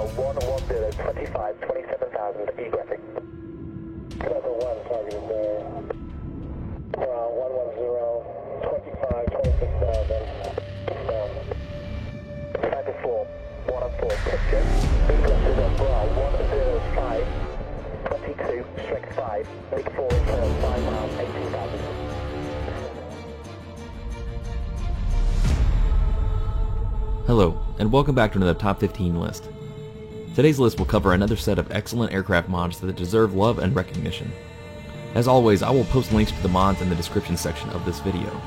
110, 25, 27,000, egressing. Cover 1, target is there. 110, 25, 26,000, down. 94, 104, picture. Egresses on bra, 105, 22, strength 5, make 4, return 5 miles, 18,000. Hello, and welcome back to another Top 15 list. Today's list will cover another set of excellent aircraft mods that deserve love and recognition. As always, I will post links to the mods in the description section of this video.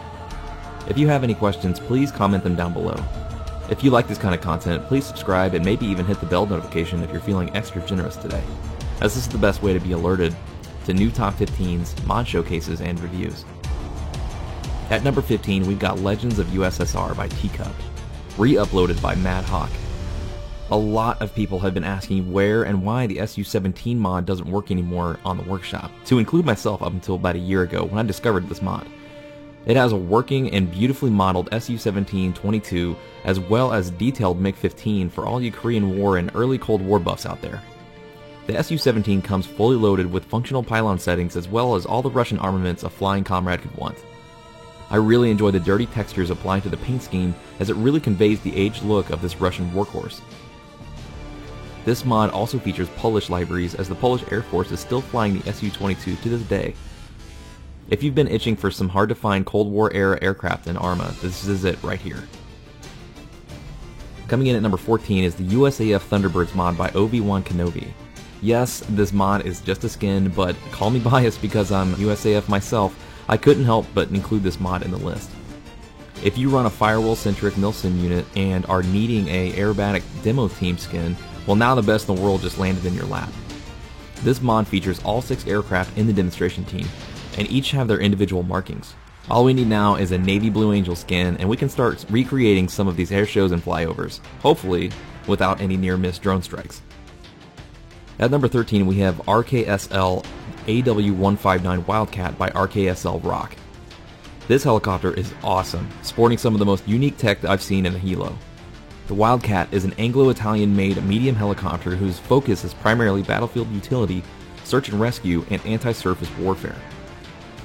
If you have any questions, please comment them down below. If you like this kind of content, please subscribe and maybe even hit the bell notification if you're feeling extra generous today, as this is the best way to be alerted to new Top 15s, mod showcases, and reviews. At number 15, we've got Legends of USSR by Teacup, re-uploaded by Mad Hawk. A lot of people have been asking where and why the SU-17 mod doesn't work anymore on the workshop, to include myself up until about a year ago when I discovered this mod. It has a working and beautifully modeled SU-17-22 as well as detailed MiG-15 for all you Korean War and early Cold War buffs out there. The SU-17 comes fully loaded with functional pylon settings as well as all the Russian armaments a flying comrade could want. I really enjoy the dirty textures applied to the paint scheme as it really conveys the aged look of this Russian workhorse. This mod also features Polish libraries as the Polish Air Force is still flying the Su-22 to this day. If you've been itching for some hard to find Cold War era aircraft in ARMA, this is it right here. Coming in at number 14 is the USAF Thunderbirds mod by Obi-Wan Kenobi. Yes, this mod is just a skin, but call me biased because I'm USAF myself, I couldn't help but include this mod in the list. If you run a Firewall-centric Milsim unit and are needing a aerobatic demo team skin, well now the best in the world just landed in your lap. This mod features all 6 aircraft in the demonstration team, and each have their individual markings. All we need now is a Navy Blue Angel skin, and we can start recreating some of these air shows and flyovers, hopefully without any near-miss drone strikes. At number 13 we have RKSL AW159 Wildcat by RKSL Rock. This helicopter is awesome, sporting some of the most unique tech that I've seen in a helo. The Wildcat is an Anglo-Italian made medium helicopter whose focus is primarily battlefield utility, search and rescue, and anti-surface warfare.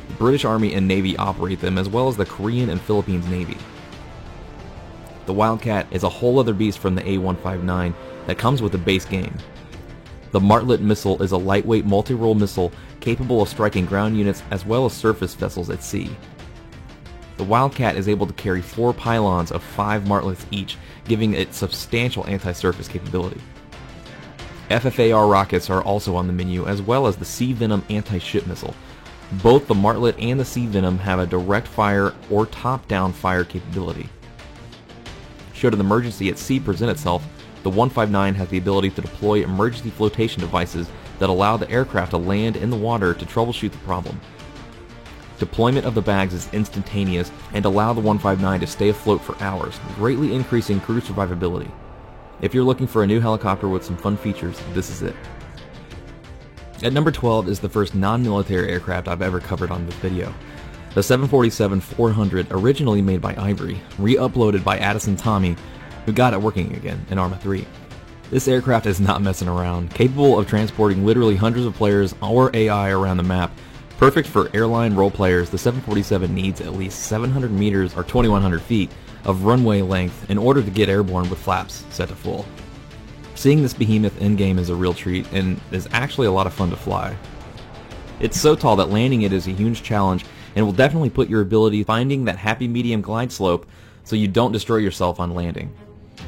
The British Army and Navy operate them as well as the Korean and Philippines Navy. The Wildcat is a whole other beast from the A159 that comes with the base game. The Martlet missile is a lightweight multi-role missile capable of striking ground units as well as surface vessels at sea. The Wildcat is able to carry 4 pylons of 5 Martlets each, giving it substantial anti-surface capability. FFAR rockets are also on the menu as well as the Sea Venom anti-ship missile. Both the Martlet and the Sea Venom have a direct fire or top-down fire capability. Should an emergency at sea present itself, the 159 has the ability to deploy emergency flotation devices that allow the aircraft to land in the water to troubleshoot the problem. Deployment of the bags is instantaneous and allow the 159 to stay afloat for hours, greatly increasing crew survivability. If you're looking for a new helicopter with some fun features, this is it. At number 12 is the first non-military aircraft I've ever covered on this video. The 747-400, originally made by Ivory, re-uploaded by Addison Tommy, who got it working again in ARMA 3. This aircraft is not messing around, capable of transporting literally hundreds of players or AI around the map. Perfect for airline role players, the 747 needs at least 700 meters or 2,100 feet of runway length in order to get airborne with flaps set to full. Seeing this behemoth in-game is a real treat and is actually a lot of fun to fly. It's so tall that landing it is a huge challenge and will definitely put your ability finding that happy medium glide slope so you don't destroy yourself on landing.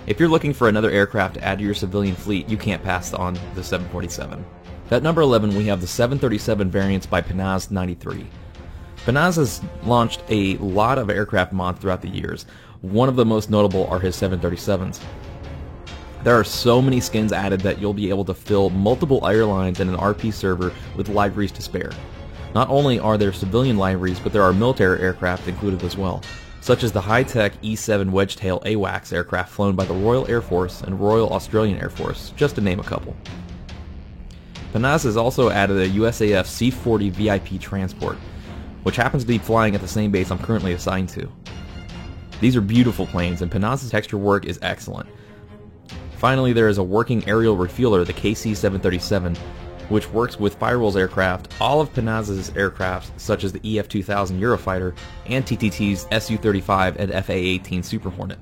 If you're looking for another aircraft to add to your civilian fleet, you can't pass on the 747. At number 11 we have the 737 variants by Panaz 93. Panaz has launched a lot of aircraft mods throughout the years. One of the most notable are his 737s. There are so many skins added that you'll be able to fill multiple airlines in an RP server with liveries to spare. Not only are there civilian liveries, but there are military aircraft included as well, such as the high-tech E-7 Wedgetail AWACS aircraft flown by the Royal Air Force and Royal Australian Air Force, just to name a couple. Panaz has also added a USAF C-40 VIP transport, which happens to be flying at the same base I'm currently assigned to. These are beautiful planes, and Panaz's texture work is excellent. Finally, there is a working aerial refueler, the KC-737, which works with Firewall's aircraft, all of Panaz's aircraft, such as the EF-2000 Eurofighter, and TTT's Su-35 and FA-18 Super Hornet.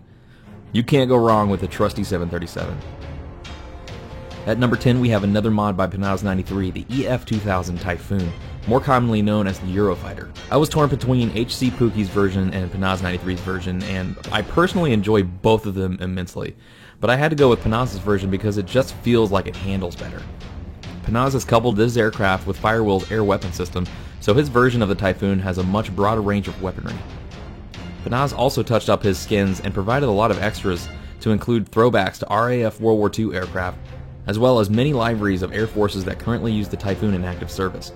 You can't go wrong with the trusty 737. At number 10, we have another mod by Panaz 93, the EF-2000 Typhoon, more commonly known as the Eurofighter. I was torn between HC Pookie's version and Panaz 93's version, and I personally enjoy both of them immensely, but I had to go with Panaz's version because it just feels like it handles better. Panaz has coupled this aircraft with Firewall's air weapon system, so his version of the Typhoon has a much broader range of weaponry. Panaz also touched up his skins and provided a lot of extras to include throwbacks to RAF World War II aircraft, as well as many liveries of air forces that currently use the Typhoon in active service.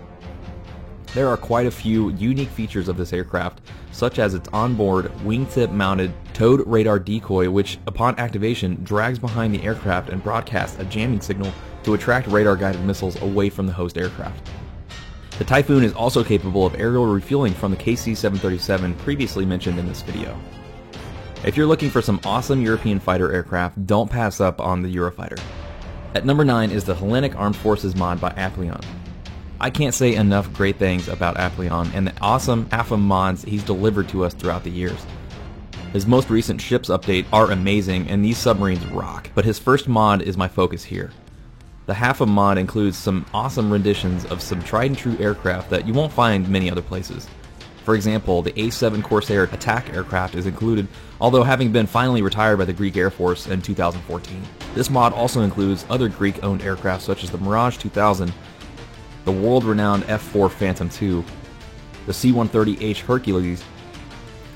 There are quite a few unique features of this aircraft, such as its onboard, wingtip-mounted, towed radar decoy, which, upon activation, drags behind the aircraft and broadcasts a jamming signal to attract radar-guided missiles away from the host aircraft. The Typhoon is also capable of aerial refueling from the KC-737 previously mentioned in this video. If you're looking for some awesome European fighter aircraft, don't pass up on the Eurofighter. At number 9 is the Hellenic Armed Forces mod by Aplion. I can't say enough great things about Aplion and the awesome AFA mods he's delivered to us throughout the years. His most recent ships update are amazing and these submarines rock, but his first mod is my focus here. The HAFA mod includes some awesome renditions of some tried and true aircraft that you won't find many other places. For example, the A-7 Corsair attack aircraft is included, although having been finally retired by the Greek Air Force in 2014. This mod also includes other Greek-owned aircraft such as the Mirage 2000, the world-renowned F-4 Phantom II, the C-130H Hercules,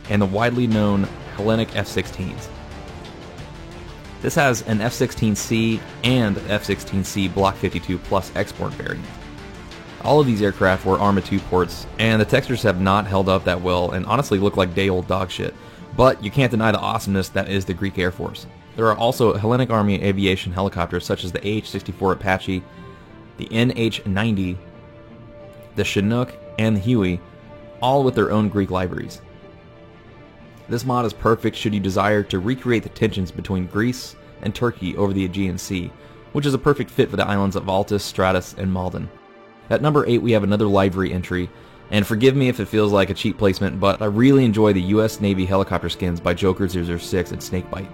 and the widely known Hellenic F-16s. This has an F-16C and F-16C Block 52 Plus export variant. All of these aircraft were Arma 2 ports, and the textures have not held up that well and honestly look like day-old dog shit, but you can't deny the awesomeness that is the Greek Air Force. There are also Hellenic Army aviation helicopters such as the AH-64 Apache, the NH-90, the Chinook, and the Huey, all with their own Greek libraries. This mod is perfect should you desire to recreate the tensions between Greece and Turkey over the Aegean Sea, which is a perfect fit for the islands of Altus, Stratus, and Maldon. At number 8 we have another livery entry, and forgive me if it feels like a cheap placement, but I really enjoy the US Navy helicopter skins by Joker 006 and Snakebite.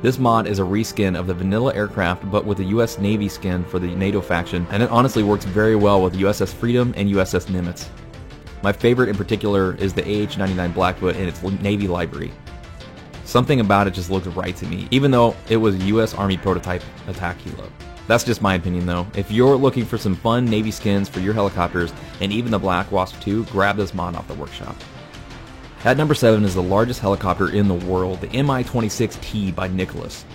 This mod is a reskin of the vanilla aircraft but with a US Navy skin for the NATO faction, and it honestly works very well with USS Freedom and USS Nimitz. My favorite in particular is the AH-99 Blackfoot in its Navy library. Something about it just looks right to me, even though it was a US Army prototype attack helo. That's just my opinion though. If you're looking for some fun Navy skins for your helicopters and even the Black Wasp 2, grab this mod off the workshop. At number 7 is the largest helicopter in the world, the Mi-26T by Nicholas.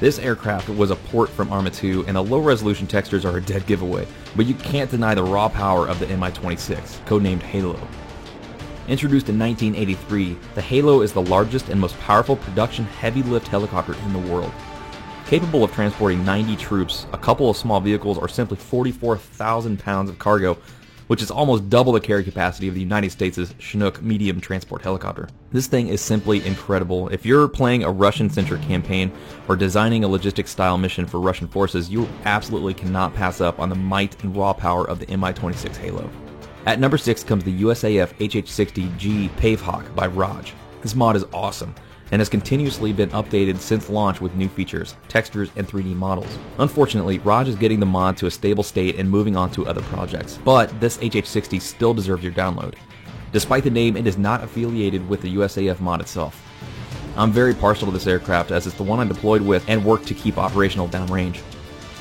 This aircraft was a port from Arma 2, and the low-resolution textures are a dead giveaway, but you can't deny the raw power of the Mi-26, codenamed Halo. Introduced in 1983, the Halo is the largest and most powerful production heavy-lift helicopter in the world. Capable of transporting 90 troops, a couple of small vehicles, or simply 44,000 pounds of cargo, which is almost double the carry capacity of the United States' Chinook medium transport helicopter. This thing is simply incredible. If you're playing a Russian-centric campaign or designing a logistics-style mission for Russian forces, you absolutely cannot pass up on the might and raw power of the Mi-26 Halo. At number 6 comes the USAF HH-60G Pavehawk by Raj. This mod is awesome, and has continuously been updated since launch with new features, textures, and 3D models. Unfortunately, Raj is getting the mod to a stable state and moving on to other projects, but this HH-60 still deserves your download. Despite the name, it is not affiliated with the USAF mod itself. I'm very partial to this aircraft as it's the one I deployed with and worked to keep operational downrange.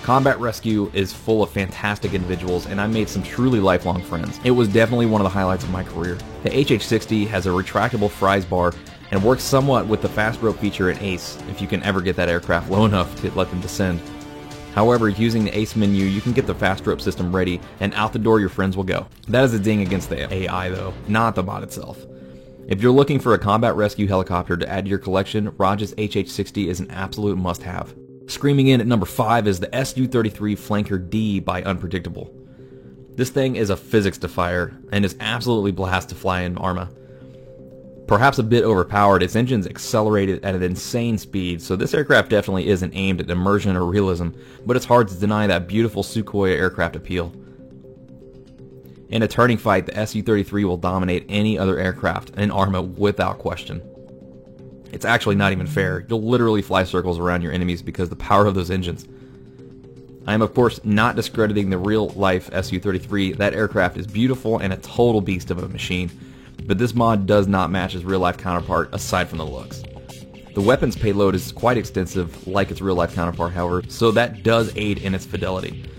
Combat Rescue is full of fantastic individuals, and I made some truly lifelong friends. It was definitely one of the highlights of my career. The HH-60 has a retractable Fry's bar and works somewhat with the fast rope feature in ACE, if you can ever get that aircraft low enough to let them descend. However, using the ACE menu, you can get the fast rope system ready, and out the door your friends will go. That is a ding against the AI though, not the mod itself. If you're looking for a combat rescue helicopter to add to your collection, Raj's HH-60 is an absolute must-have. Screaming in at number 5 is the Su-33 Flanker D by Unpredictable. This thing is a physics defier, and is absolutely blast to fly in Arma. Perhaps a bit overpowered, its engines accelerated at an insane speed, so this aircraft definitely isn't aimed at immersion or realism, but it's hard to deny that beautiful Sukhoi aircraft appeal. In a turning fight, the Su-33 will dominate any other aircraft in Arma without question. It's actually not even fair. You'll literally fly circles around your enemies because of the power of those engines. I am of course not discrediting the real-life Su-33. That aircraft is beautiful and a total beast of a machine, but this mod does not match its real-life counterpart aside from the looks. The weapons payload is quite extensive, like its real-life counterpart however, so that does aid in its fidelity.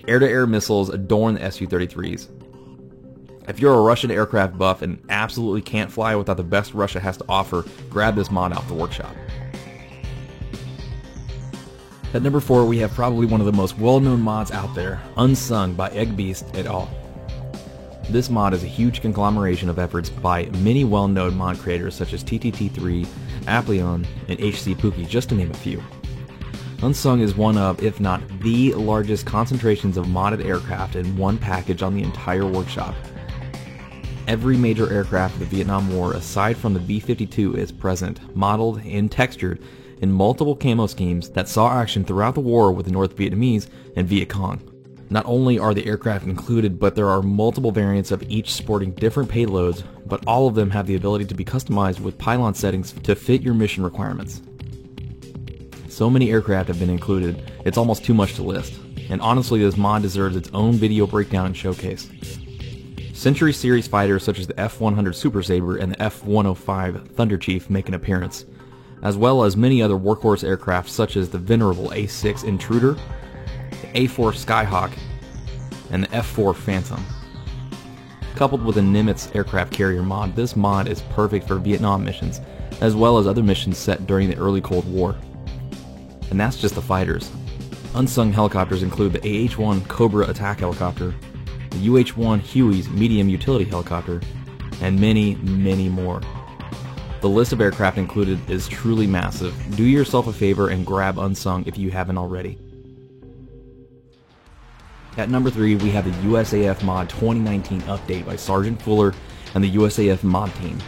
Air-to-air missiles adorn the Su-33s. If you're a Russian aircraft buff and absolutely can't fly without the best Russia has to offer, grab this mod off the workshop. At number 4, we have probably one of the most well-known mods out there, Unsung by Eggbeast et al. This mod is a huge conglomeration of efforts by many well-known mod creators such as TTT3, Apleon, and HC Pookie, just to name a few. Unsung is one of, if not the largest concentrations of modded aircraft in one package on the entire workshop. Every major aircraft of the Vietnam War aside from the B-52 is present, modeled and textured in multiple camo schemes that saw action throughout the war with the North Vietnamese and Viet Cong. Not only are the aircraft included, but there are multiple variants of each sporting different payloads, but all of them have the ability to be customized with pylon settings to fit your mission requirements. So many aircraft have been included, it's almost too much to list, and honestly this mod deserves its own video breakdown and showcase. Century Series fighters such as the F-100 Super Sabre and the F-105 Thunder Chief make an appearance, as well as many other workhorse aircraft such as the venerable A-6 Intruder, the A-4 Skyhawk, and the F-4 Phantom. Coupled with a Nimitz aircraft carrier mod, this mod is perfect for Vietnam missions, as well as other missions set during the early Cold War. And that's just the fighters. Unsung helicopters include the AH-1 Cobra attack helicopter, the UH-1 Huey's medium utility helicopter, and many, many more. The list of aircraft included is truly massive. Do yourself a favor and grab Unsung if you haven't already. At number 3, we have the USAF Mod 2019 update by Sergeant Fuller and the USAF mod team.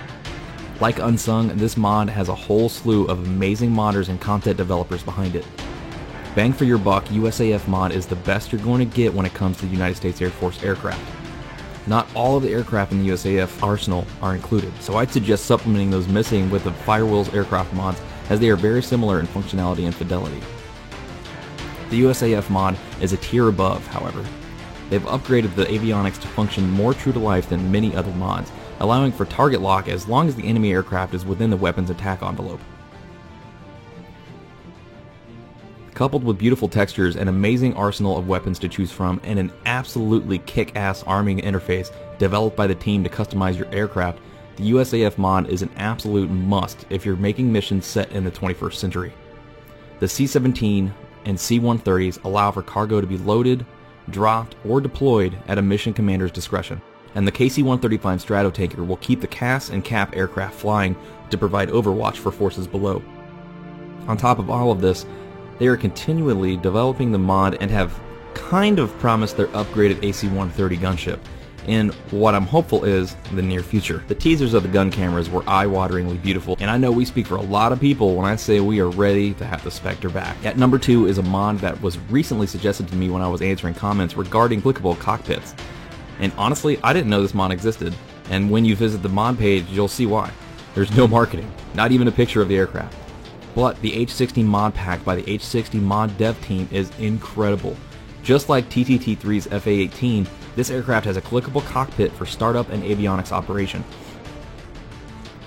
Like Unsung, this mod has a whole slew of amazing modders and content developers behind it. Bang for your buck, USAF mod is the best you're going to get when it comes to the United States Air Force aircraft. Not all of the aircraft in the USAF arsenal are included, so I'd suggest supplementing those missing with the Firewheels aircraft mods as they are very similar in functionality and fidelity. The USAF mod is a tier above, however. They've upgraded the avionics to function more true to life than many other mods, allowing for target lock as long as the enemy aircraft is within the weapon's attack envelope. Coupled with beautiful textures, an amazing arsenal of weapons to choose from, and an absolutely kick-ass arming interface developed by the team to customize your aircraft, the USAF mod is an absolute must if you're making missions set in the 21st century. The C-17 and C-130s allow for cargo to be loaded, dropped, or deployed at a mission commander's discretion, and the KC-135 Stratotanker will keep the CAS and CAP aircraft flying to provide overwatch for forces below. On top of all of this, they are continually developing the mod and have kind of promised their upgraded AC-130 gunship in what I'm hopeful is the near future. The teasers of the gun cameras were eye-wateringly beautiful, and I know we speak for a lot of people when I say we are ready to have the Spectre back. At number 2 is a mod that was recently suggested to me when I was answering comments regarding clickable cockpits. And honestly, I didn't know this mod existed, and when you visit the mod page, you'll see why. There's no marketing, not even a picture of the aircraft. But the H-60 mod pack by the H-60 mod dev team is incredible. Just like TTT-3's FA-18, this aircraft has a clickable cockpit for startup and avionics operation.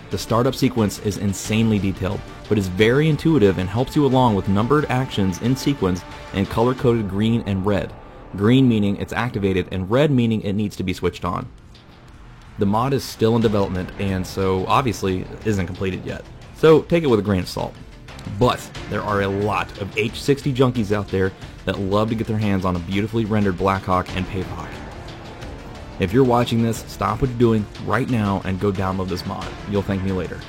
The startup sequence is insanely detailed, but is very intuitive and helps you along with numbered actions in sequence and color-coded green and red. Green meaning it's activated and red meaning it needs to be switched on. The mod is still in development and so obviously isn't completed yet, so take it with a grain of salt. But there are a lot of H-60 junkies out there that love to get their hands on a beautifully rendered Blackhawk and Pavehawk. If you're watching this, stop what you're doing right now and go download this mod. You'll thank me later.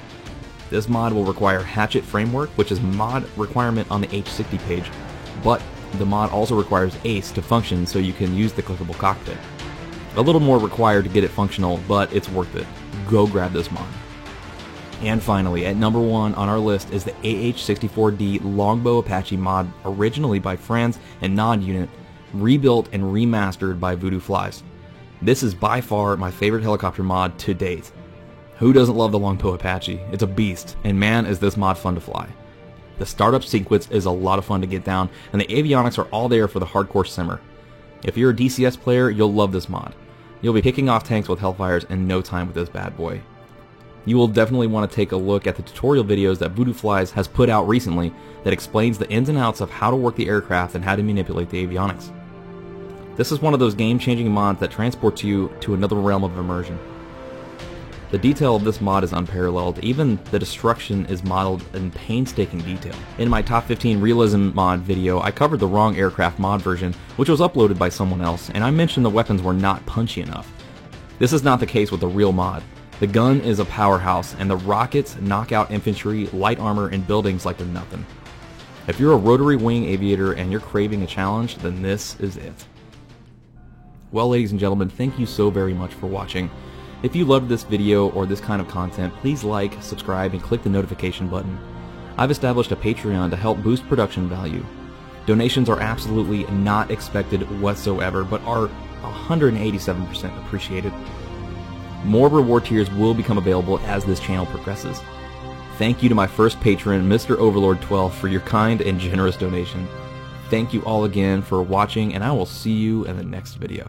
This mod will require Hatchet Framework, which is a mod requirement on the H-60 page, but the mod also requires ACE to function so you can use the clickable cockpit. A little more required to get it functional, but it's worth it. Go grab this mod. And finally, at number 1 on our list is the AH-64D Longbow Apache mod, originally by Franz and Nod Unit, rebuilt and remastered by Voodoo Flies. This is by far my favorite helicopter mod to date. Who doesn't love the Longbow Apache? It's a beast, and man is this mod fun to fly. The startup sequence is a lot of fun to get down, and the avionics are all there for the hardcore simmer. If you're a DCS player, you'll love this mod. You'll be picking off tanks with Hellfires in no time with this bad boy. You will definitely want to take a look at the tutorial videos that Voodoo Flies has put out recently that explains the ins and outs of how to work the aircraft and how to manipulate the avionics. This is one of those game-changing mods that transports you to another realm of immersion. The detail of this mod is unparalleled. Even the destruction is modeled in painstaking detail. In my top 15 realism mod video, I covered the wrong aircraft mod version, which was uploaded by someone else, and I mentioned the weapons were not punchy enough. This is not the case with the real mod. The gun is a powerhouse, and the rockets knock out infantry, light armor, and buildings like they're nothing. If you're a rotary wing aviator and you're craving a challenge, then this is it. Well, ladies and gentlemen, thank you so very much for watching. If you loved this video or this kind of content, please like, subscribe, and click the notification button. I've established a Patreon to help boost production value. Donations are absolutely not expected whatsoever, but are 187% appreciated. More reward tiers will become available as this channel progresses. Thank you to my first patron, Mr. Overlord 12, for your kind and generous donation. Thank you all again for watching, and I will see you in the next video.